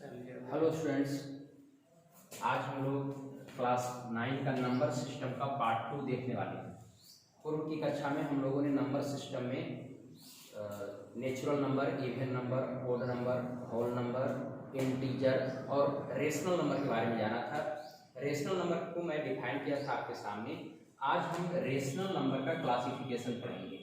Hello students, आज हम लोग क्लास 9 का नंबर सिस्टम का पार्ट 2 देखने वाले हैं। पूर्व की कक्षा में हम लोगों ने नंबर सिस्टम में natural number, even number, odd number, whole number, integer और रेशनल नंबर के बारे में जाना था। रेशनल नंबर को मैं डिफाइन किया था आपके सामने। आज हम रेशनल नंबर का क्लासिफिकेशन पढ़ेंगे।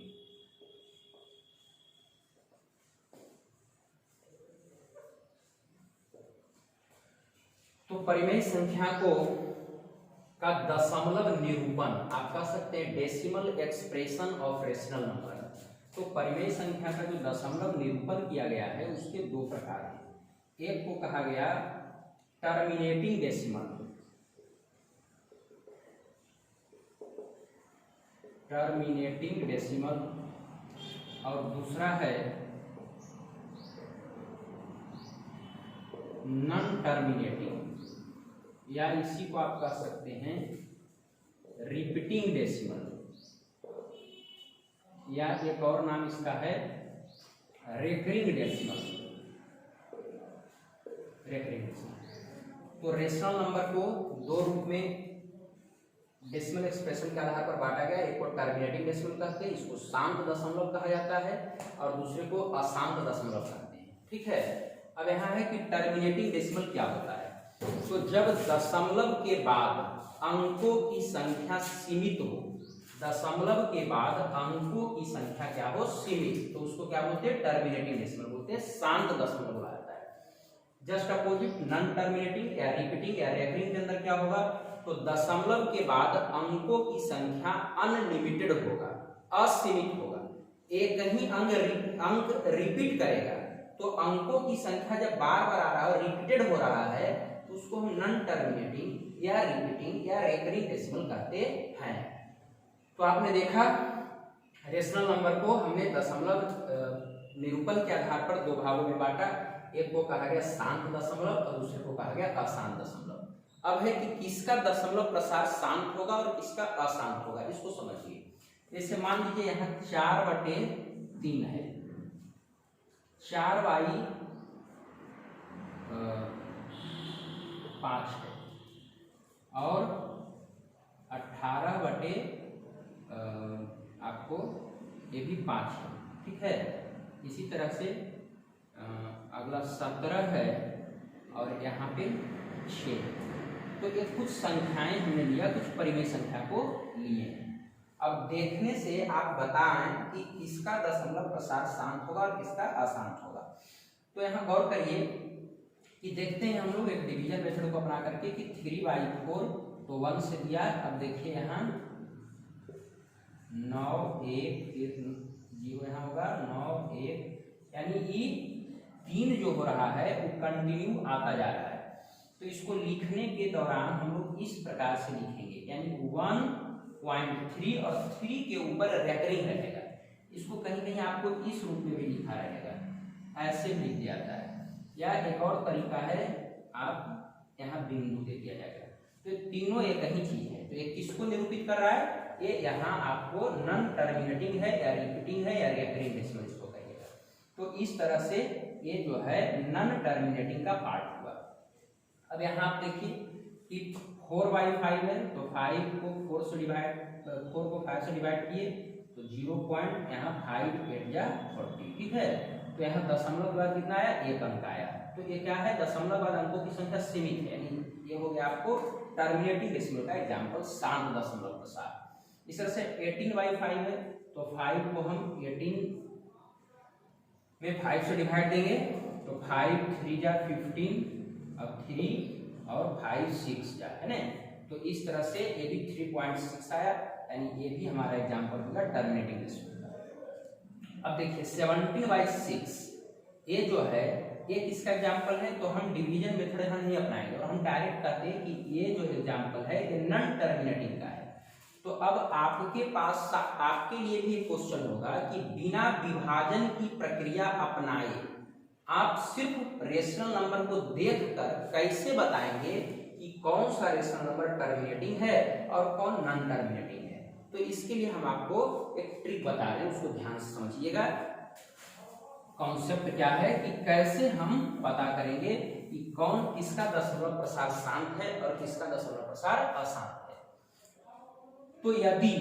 तो परिमेय संख्या का दशमलव निरूपण आप कह सकते हैं decimal expression of rational number. तो परिमेय संख्या का जो दशमलव निरूपण किया गया है उसके दो प्रकार हैं। एक को कहा गया टर्मिनेटिंग डेसिमल, और दूसरा है नॉन टर्मिनेटिंग, या इसी को आप कह सकते हैं रिपीटिंग डेसिमल, या एक और नाम इसका है रेकरिंग डेसिमल। तो रेशनल नंबर को दो रूप में डेसिमल एक्सप्रेशन के आधार पर बांटा गया। एक को टर्मिनेटिंग डेसिमल कहते हैं, इसको शांत दशमलव कहा जाता है, और दूसरे को अशांत दशमलव कहते हैं। ठीक है, अब यहाँ है कि टर्मिनेटिंग डेसिमल क्या होता है। तो जब दशमलव के बाद अंकों की संख्या सीमित हो, दशमलव के बाद अंकों की संख्या क्या हो, सीमित, तो उसको क्या बोलते हैं, टर्मिनेटिंग डेसिमल बोलते हैं, शांत दशमलव बोला जाता है। जस्ट अपोजिट नॉन टर्मिनेटिंग या रिपीटिंग या रेकरिंग के अंदर क्या होगा, तो दशमलव के बाद अंकों की संख्या अनलिमिटेड होगा, असीमित होगा। एक ही अंक रिपीट करेगा, तो अंकों की संख्या जब बार बार आ रहा है और रिपीटेड हो रहा है तो उसको हम नॉन टर्मिनेटिंग या रिपीटिंग या रेकरिंग डेसिमल कहते हैं। तो आपने देखा रेशनल नंबर को हमने दशमलव निरूपण के आधार पर दो भागों में बांटा। एक को कहा गया शांत दशमलव और दूसरे को कहा गया अशांत दशमलव। अब है कि किसका दशमलव प्रसार शांत होगा और किसका अशांत होगा, इसको समझिए। जैसे मान लीजिए यहाँ 4/3 है, 4/5 है, और 18/, आपको ये भी 5 है। ठीक है, इसी तरह से अगला 17 है और यहाँ पे 6। तो ये कुछ संख्याएं हमने लिया, कुछ परिमेय संख्या को लिए। अब देखने से आप बताएं कि किसका दशमलव प्रसार शांत होगा और किसका अशांत होगा। तो यहाँ गौर करिए कि देखते हैं हम लोग एक डिवीजन मेथड को अपना करके कि 3/4 तो 1 से दिया। अब देखिए यहाँ 9 1 0 यहाँ होगा 9 1, यानी ये 3 जो हो रहा है वो कंटिन्यू आता जा रहा है। तो इसको लिखने के दौरान हम लोग इस प्रकार से लिखेंगे, यानी 1.3 और 3 के ऊपर रेकरिंग रहेगा। इसको कहीं कहीं आपको इस रूप में भी लिखा रहेगा, ऐसे भी लिख जाता है। या एक और तरीका है, आप यहाँ बिंदु दे दिया जाएगा। तो तीनों एक ही चीज है। तो ये किसको निरूपित कर रहा है, ये यहाँ आपको नॉन टर्मिनेटिंग है या रिपीटिंग है या रेकरिंग डेसिमल इसको कहिएगा। तो इस तरह से ये जो है नॉन टर्मिनेटिंग का पार्ट हुआ। अब यहाँ आप देखिए कि 4/5 है, तो 5 को 4 को 5 से डिवाइड किए तो 0.5 ठीक है। तो यहाँ दशमलव के बाद कितना आया, 1 अंक आया। तो ये क्या है, दशमलव बाद अंकों की संख्या सीमित है, यानी ये हो गया आपको टर्मिनेटिंग डेसिमल का एग्जाम्पल, शांत दशमलव प्रसार। इस तरह से 18/5 है, तो 5 को हम 18 में 5 से डिवाइड देंगे तो 5 3 जा 15, अब 3 और 5 6 जा, है ना। तो इस तरह से ये भी 3.6 आया, यानी ये भी हमारा एग्जाम्पल होगा टर्मिनेटिंग डेसिमल। अब देखिए 17/6 ये जो है ये किसका एग्जाम्पल है, तो हम डिवीजन मेथड यहाँ नहीं अपनाएंगे और हम डायरेक्ट कहते हैं कि ये जो एग्जाम्पल है ये नॉन टर्मिनेटिंग का है। तो अब आपके पास आपके लिए भी एक क्वेश्चन होगा कि बिना विभाजन की प्रक्रिया अपनाए आप सिर्फ रेशनल नंबर को देखकर कैसे बताएंगे कि कौन सा रेशनल नंबर टर्मिनेटिंग है और कौन नॉन टर्मिनेटिंग है। तो इसके लिए हम आपको एक ट्रिक बता रहे हैं, उसको ध्यान से समझिएगा। कॉन्सेप्ट क्या है कि कैसे हम पता करेंगे कि कौन किसका दशमलव प्रसार शांत है और किसका दशमलव प्रसार अशांत है। तो यदि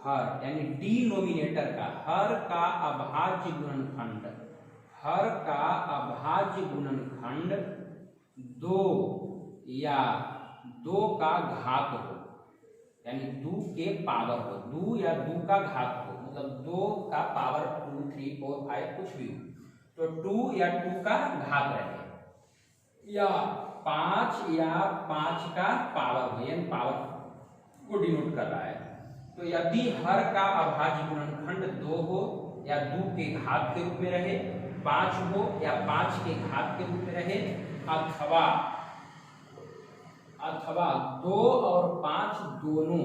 हर यानी डिनोमिनेटर का हर का अभाज्य गुणनखंड 2 या 2 का घात हो, यानी 2 के पावर हो, 2 या 2 का घात हो, मतलब 2 का पावर 2, 3, 4, 5 कुछ भी हो, तो 2 या 2 का घात रहे, या 5 का पावर हो, यानी पावर को डिनोट कर रहा है। तो यदि हर का अभाज्य गुणनखंड 2 हो या 2 के घात के रूप में रहे, 5 हो या 5 के घात के रूप में रहे, अथवा 2 और 5 दोनों,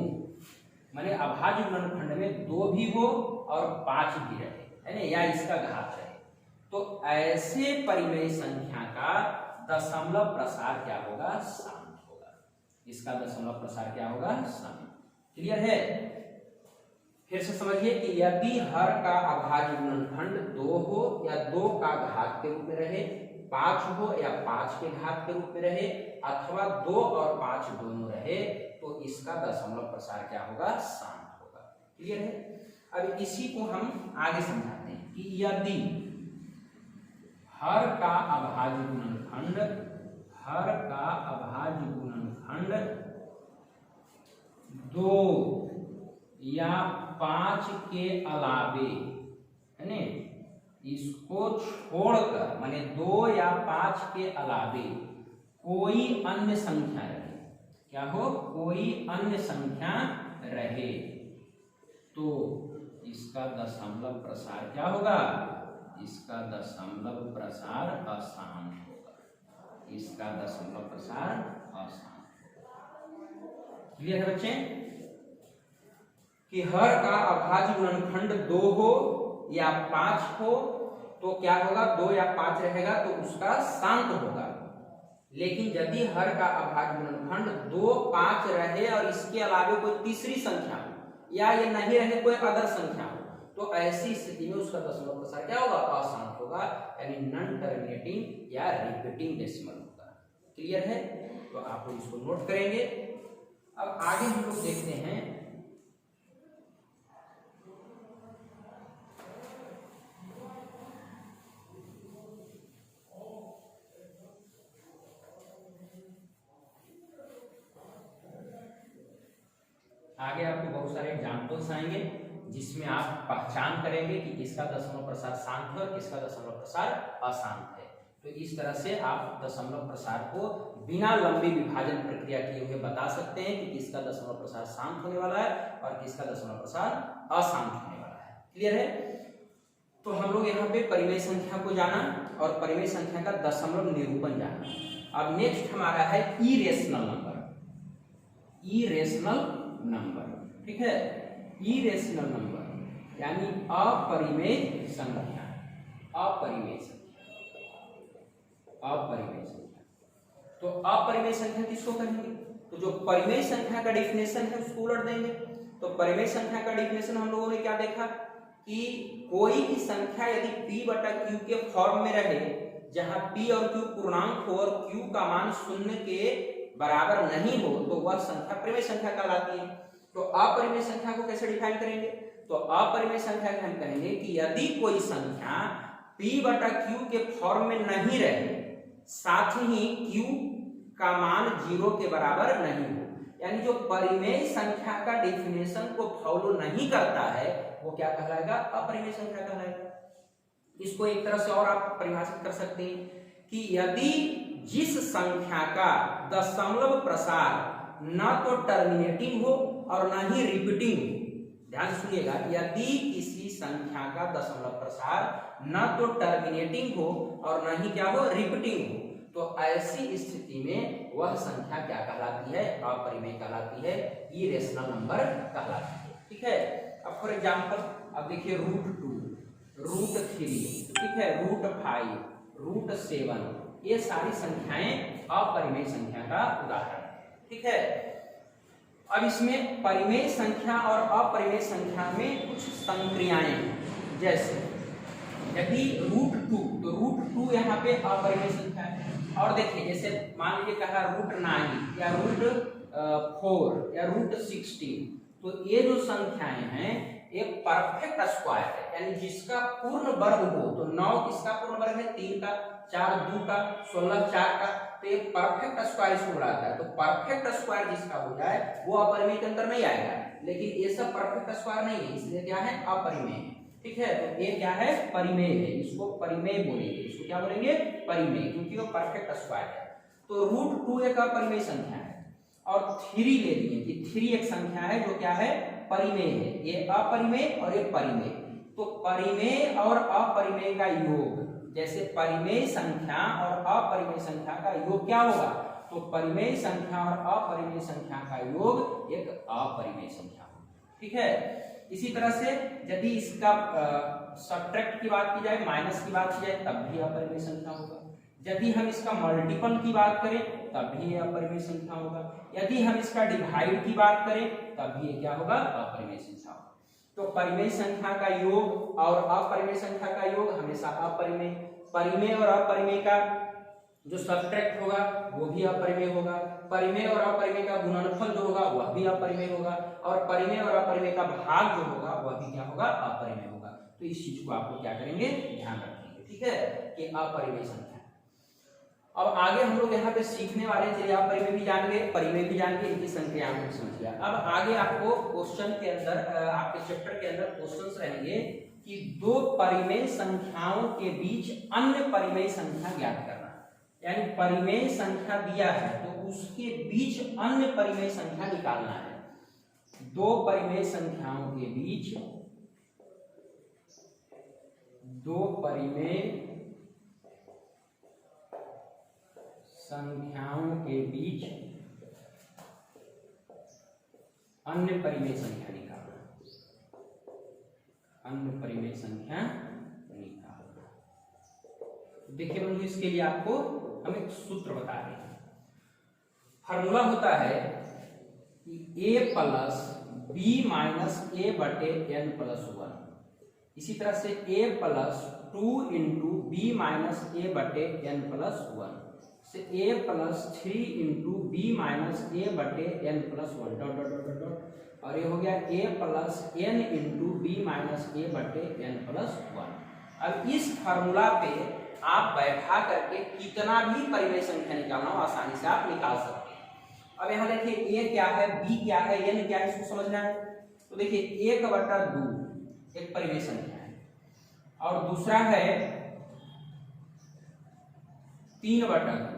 माने अभाज्य गुणनखंड में 2 भी हो और 5 भी रहे, है ना, या इसका घात रहे, तो ऐसे परिमेय संख्या का दशमलव प्रसार क्या होगा? शांत होगा। इसका दशमलव प्रसार क्या होगा? शांत। क्लियर है? फिर से समझिए कि यदि हर का अभाज्य गुणनखंड 2 हो या 2 का घात के रूप में रहे, 5 हो या 5 के घात के रूप में रहे, अथवा 2 और 5 दोनों रहे, तो इसका दशमलव प्रसार क्या होगा? शांत होगा। क्लियर है? अब इसी को हम आगे समझाते हैं कि यदि हर का अभाज्य गुणनखंड 2 या 5 के अलावे, है ना, इसको छोड़कर, माने 2 या 5 के अलावे कोई अन्य संख्या रहे, क्या हो? कोई अन्य संख्या रहे, तो इसका दशमलव प्रसार क्या होगा? इसका दशमलव प्रसार अशांत होगा। इसका दशमलव प्रसार अशांत होगा। क्लियर है बच्चे? कि हर का अभाज्य गुणनखंड 2 हो या 5 हो, तो क्या होगा? 2 या 5 रहेगा तो उसका शांत होगा। लेकिन यदि हर का अभाज्य गुणनखंड 2, 5 रहे और इसके अलावे कोई तीसरी संख्या हो, या ये नहीं रहे कोई अदर संख्या हो, तो ऐसी स्थिति में उसका दशमलव प्रसार क्या होगा? अशांत होगा, यानी नॉन टर्मिनेटिंग या रिपीटिंग डेसिमल होगा। क्लियर है? तो आप लोग इसको नोट करेंगे। अब आगे हम लोग देखते हैं आगे आपको बहुत सारे एग्जाम्पल्स आएंगे जिसमें आप पहचान करेंगे कि किसका दशमलव प्रसार शांत है और किसका दशमलव प्रसार अशांत है। तो इस तरह से आप दशमलव प्रसार को बिना लंबी विभाजन प्रक्रिया किए हुए बता सकते हैं कि किसका दशमलव प्रसार शांत होने वाला है और किसका दशमलव प्रसार अशांत होने वाला है। क्लियर है? तो हम लोग यहाँ पे परिमेय संख्या को जाना और परिमेय संख्या का दशमलव निरूपण जाना। अब नेक्स्ट हमारा है इरेशनल नंबर। इरेशनल नंबर, ठीक है? इरेशनल नंबर यानी अपरिमेय संख्या। अपरिमेय संख्या तो अपरिमेय संख्या किसको कहेंगे? तो जो परिमेय संख्या का डेफिनेशन है उसको उलट देंगे। तो परिमेय संख्या का डेफिनेशन हम लोगों ने क्या देखा कि कोई भी संख्या यदि p/q के फॉर्म में रहे, जहां p और q पूर्णांक हो और q का मान 0 के बराबर नहीं हो, तो वह संख्या परिमेय संख्या कहलाती है। तो अपरिमेय संख्या को कैसे डिफाइन करेंगे? तो अपरिमेय संख्या को हम कहेंगे कि यदि कोई संख्या p/q के फॉर्म में नहीं रहे, साथ ही q का मान 0 के बराबर नहीं हो, यानी जो परिमेय संख्या का डेफिनेशन को फॉलो नहीं करता है वो क्या कहलाएगा? अपरिमेय संख्या कहलाएगा। इसको एक तरह से और आप परिभाषित कर सकते हैं कि यदि जिस संख्या का दशमलव प्रसार न तो टर्मिनेटिंग हो और न ही रिपीटिंग हो, ध्यान सुनिएगा, यदि किसी संख्या का दशमलव प्रसार न तो टर्मिनेटिंग हो और न ही क्या हो? रिपीटिंग हो, तो ऐसी स्थिति में वह संख्या क्या कहलाती है? अपरिमेय कहलाती है, इरेशनल नंबर कहलाती है। ठीक है? अब फॉर एग्जांपल अब देखिए √2, √3, ठीक है, √5, √7, ये सारी संख्याएं अपरिमेय संख्या का उदाहरण है। ठीक है? अब इसमें परिमेय संख्या और अपरिमेय संख्या में कुछ संक्रियाएं हैं। जैसे यदि √2 तो √2 यहाँ पे अपरिमेय संख्या है। और देखिए जैसे मान लीजिए कहा √9 या √4 या √16, तो ये जो संख्याएं हैं एक परफेक्ट स्क्वायर है, यानी जिसका पूर्ण वर्ग हो। तो 9 किसका पूर्ण वर्ग है? 3 का, 4 2 का, 16 4 का, तो ये परफेक्ट स्क्वायर इसको बुलाता है। तो परफेक्ट स्क्वायर जिसका हो जाए वो अपरिमेय के अंदर नहीं आएगा, लेकिन ये सब परफेक्ट स्क्वायर नहीं है, इसलिए क्या है? अपरिमेय है। ठीक है, तो ये क्या है? परिमेय है, इसको परिमेय बोलेंगे। इसको क्या बोलेंगे? परिमेय, क्योंकि वो परफेक्ट स्क्वायर है। तो √2 एक अपरिमेय संख्या है। और 3 ले लिए कि 3 एक संख्या है जो क्या है? परिमेय है। ये अपरिमेय और ये परिमेय। तो परिमेय और अपरिमेय का योग, जैसे परिमेय संख्या और अपरिमेय संख्या का योग क्या होगा? तो परिमेय संख्या और अपरिमेय संख्या का योग एक अपरिमेय संख्या होगा। ठीक है, इसी तरह से यदि इसका सब्ट्रैक्ट की बात की जाए, माइनस की बात की जाए, तब भी अपरिमेय संख्या होगा। यदि हम इसका मल्टीपल की बात करें तब भी ये अपरिमेय संख्या होगा। यदि हम इसका डिवाइड की बात करें तब भी ये क्या होगा? अपरिमेय संख्या होगा। तो परिमेय संख्या का योग और अपरिमेय संख्या का योग हमेशा अपरिमेय। परिमेय और अपरिमेय का जो सब्ट्रैक्ट होगा वो भी अपरिमेय होगा। परिमेय और अपरिमेय का गुणनफल जो होगा वह भी अपरिमेय होगा। और परिमेय और अपरिमेय का भाग जो होगा वह भी क्या होगा? अपरिमेय होगा। तो इस चीज को आप लोग क्या करेंगे? ध्यान रखेंगे। ठीक है, कि अपरिमेय संख्या। अब आगे हम लोग यहाँ पे सीखने वाले हैं, चलिए अपरिमेय भी जान गए, परिमेय भी जान गए, इनकी संख्याओं को समझ लिया। अब आगे आपको क्वेश्चन के अंदर, आपके चैप्टर के अंदर क्वेश्चंस रहेंगे कि दो परिमेय संख्याओं के बीच अन्य परिमेय संख्या ज्ञात करना। यानी परिमेय संख्या दिया है तो उसके बीच अन्य परिमेय संख्या निकालना है। दो परिमेय संख्याओं के बीच, दो परिमेय संख्याओं के बीच अन्य परिमेय संख्या निकालना। अन्य परिमेय संख्या निकालना। देखिए बंधु, इसके लिए आपको हम एक सूत्र बता रहे हैं। फॉर्मूला होता है कि a plus b minus a बटे n प्लस 1। इसी तरह से a plus 2 into b minus a बटे n प्लस 1 से a plus 3 into b minus a बटे n plus 1 dot dot dot डॉट। और ये हो गया a plus n into b minus a बटे n प्लस 1। अब इस फार्मूला पे आप बैठा करके कितना भी परिमेय संख्या निकालना हो आसानी से आप निकाल सकते हैं। अब यहाँ देखिए a क्या है, b क्या है, n क्या है, इसको समझना है। तो देखिए 1/2 एक परिमेय संख्या है और दूसरा है 3/2।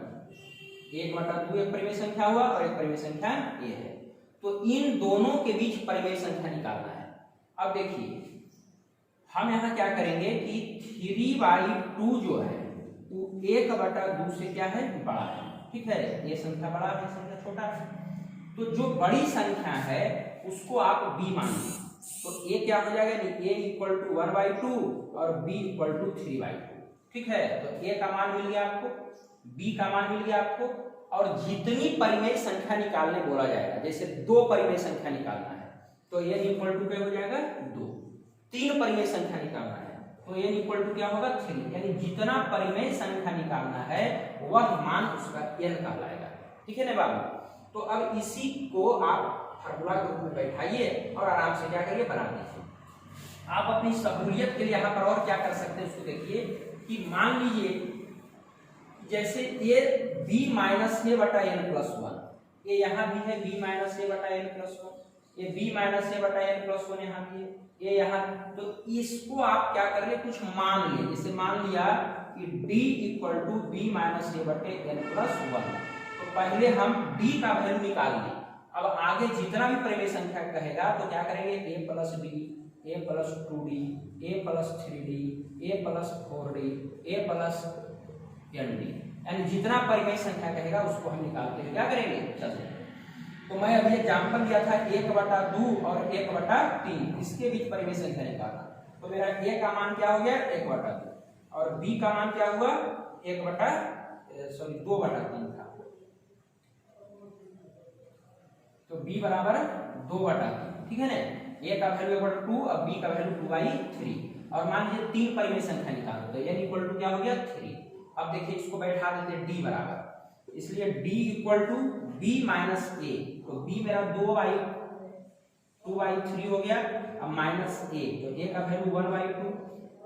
1/2 एक परिमेय संख्या हुआ और एक परिमेय संख्या a है। तो इन दोनों के बीच परिमेय संख्या निकालना है। अब देखिए हम यहाँ क्या करेंगे कि 3/2 जो है वो 1/2 से क्या है? बड़ा है। ठीक है, ये संख्या बड़ा है, संख्या छोटा है। तो जो बड़ी संख्या है उसको आप b मानिए। तो a क्या हो जाएगा? a = 1/2 और b = 3/2। ठीक है, तो a का मान मिल गया आपको, b का मान मिल गया आपको। और जितनी परिमेय संख्या निकालने बोला जाएगा, जैसे 2 परिमेय संख्या निकालना है तो n = क्या हो जाएगा? 2। 3 परिमेय संख्या निकालना है तो n = क्या होगा? 3। यानी जितना परिमेय संख्या निकालना है वह मान उसका n कहलाएगा। ठीक है ना बाबू? तो अब इसी को आप फार्मूला के रूप में बैठाइए और आराम से क्या करिए? बना दीजिए। आप अपनी सहूलियत के लिए यहाँ पर और क्या कर सकते हैं उसको देखिए कि मान लीजिए जैसे ये b माइनस a बटा n प्लस 1, ये यहाँ भी है b माइनस a बटा n प्लस 1, ये b माइनस a बटा n प्लस 1 यहाँ भी है, ये यहाँ। तो इसको आप क्या कर ले? कुछ मान ले। जैसे मान लिया कि d = b माइनस a बटे n प्लस 1। तो पहले हम d का वैल्यू निकाल लें। अब आगे जितना भी परिमेय संख्या कहेगा तो क्या करेंगे? a plus d, a plus 2d, a plus 3d, a plus 4d, a plus nd, यानी जितना परिमेय संख्या कहेगा उसको हम निकालते हैं। क्या करेंगे? चलिए, तो मैं अभी एग्जांपल दिया था 1/2 और 1/3, इसके बीच परिमेय संख्या निकालना। तो मेरा a का मान क्या हो गया? 1/2 और b का मान क्या हुआ? 2/3 था। तो b बराबर 2/3। ठीक है ना? a का वैल्यू 1/2 और b का वैल्यू 2/3। और मान लीजिए 3 परिमेय संख्या निकालो तो n इक्वल टू क्या हो गया 3। अब देखिए इसको बैठा देते हैं d बराबर, इसलिए d equal to b minus a, तो b मेरा 2/3 हो गया, अब माइनस a, तो a का वैल्यू 1/2।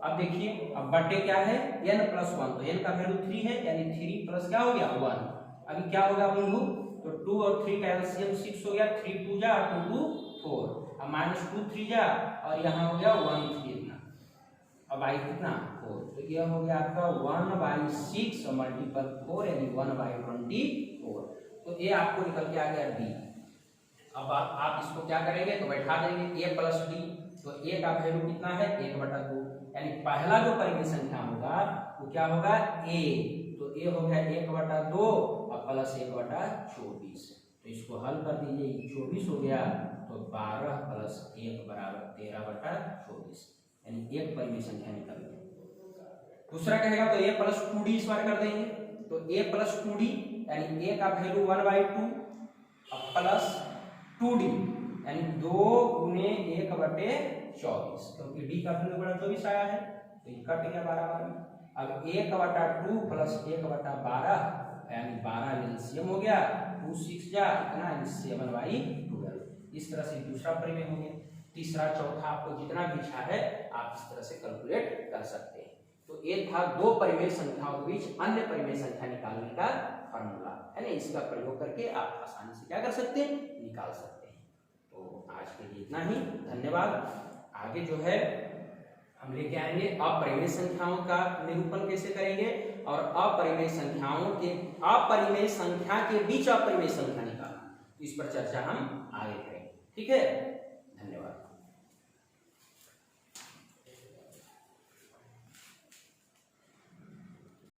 अब देखिए अब बटे क्या है n प्लस 1, तो n का वैल्यू 3 है, यानी 3 प्लस क्या हो गया 1। अभी क्या होगा बंधु, तो 2 और 3 का एलसीएम 6 हो गया, 3 2 जा 2 2 4, अब माइनस 2 3 जा और यहाँ हो गया 1 3 इतना, अब आई कितना 4, तो यह हो गया आपका 1/6 मल्टीपल 4 यानी 1/24, तो ये आपको निकल के आ गया d। अब आप इसको क्या करेंगे तो बैठा देंगे a प्लस d, तो a का वैल्यू कितना है 1/2, यानी पहला जो परिमेय संख्या होगा वो क्या होगा a, तो a हो गया 1/2 और प्लस 1/24, तो इसको हल कर दीजिए, 24 हो गया, तो 12 प्लस 1 बराबर 13/24, यानी एक परिमेय संख्या निकल गई। दूसरा कहेगा तो a प्लस 2d इस बार कर देंगे, तो a प्लस 2d यानी a का वैल्यू 1/2 अब प्लस 2d यानी 2 गुने 1/24, क्योंकि d का वैल्यू 24 आया है तो ये कट गया 12 में। अब 1/2 प्लस 1/12 यानी 12 एलसीएम हो गया, 2 6 जा इतना यानी 7/12, इस तरह से दूसरा परिमेय हो गया। तीसरा चौथा आपको जितना भी इच्छा है आप इस तरह से कैलकुलेट कर सकते हैं। तो ये था दो परिमेय संख्याओं के बीच अन्य परिमेय संख्या निकालने का फॉर्मूला है ना, इसका प्रयोग करके आप आसानी से क्या कर सकते हैं निकाल सकते हैं। तो आज के लिए इतना ही, धन्यवाद। आगे जो है हम लेके आएंगे अपरिमेय संख्याओं का निरूपण कैसे करेंगे और अपरिमेय संख्या के बीच अपरिमेय संख्या निकालना, इस पर चर्चा हम आगे करेंगे। ठीक है, धन्यवाद।